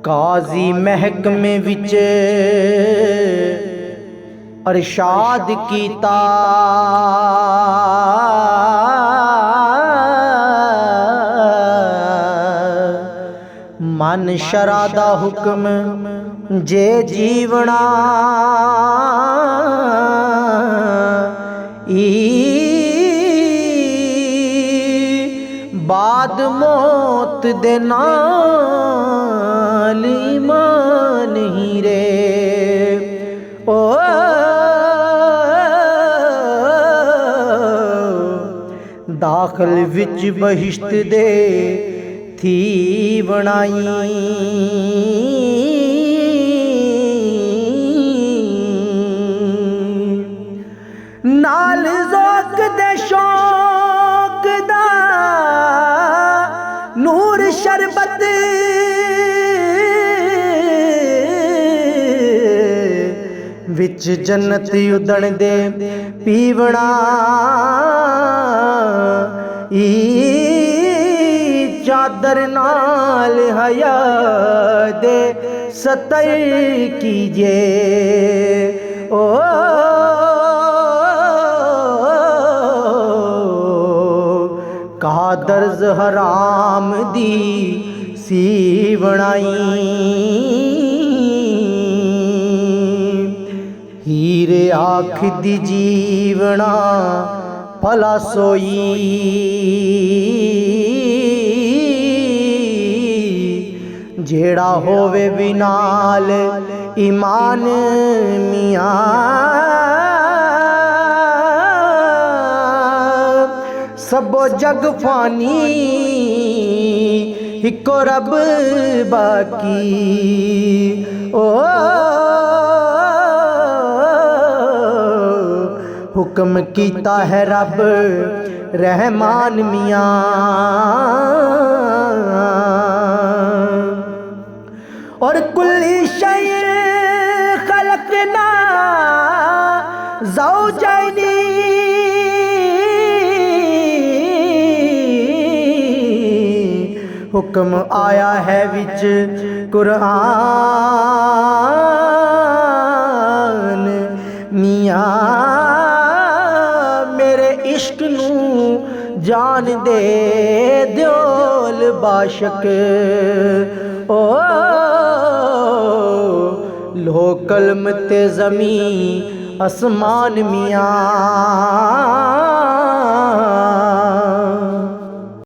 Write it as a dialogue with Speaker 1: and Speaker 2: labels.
Speaker 1: काजी महकमे विच अरशाद कीता, मन शरा दा हुक्म जे जीवना, बाद मौत दे नाल ईमान ही रे। ओ दाखल विच बहिश्त दे थी बनाई, नाल ज़ौक़ दे शौक़ दा नूर शरबत, विच जन्नत उदण दे पीवना, चादर नाल हया दे सतर कीजे। ओ कहा दर्ज हराम दी सी बनाई, हीरे आँख दी जीवना भला सोई, जेड़ा होवे बिनाल ईमान मियाँ, सबो जग फानी हिको रब बाकी। ओ हुक्म कीता है रब रहमान मियाँ, और कुल्ली शै खलकना ज़ौजैनी, हुक्म आया है विच कुरान मियाँ, मेरे इश्क नू जान दे द्योल बाशक। ओ लो कलम ते ज़मीं आसमान मियाँ,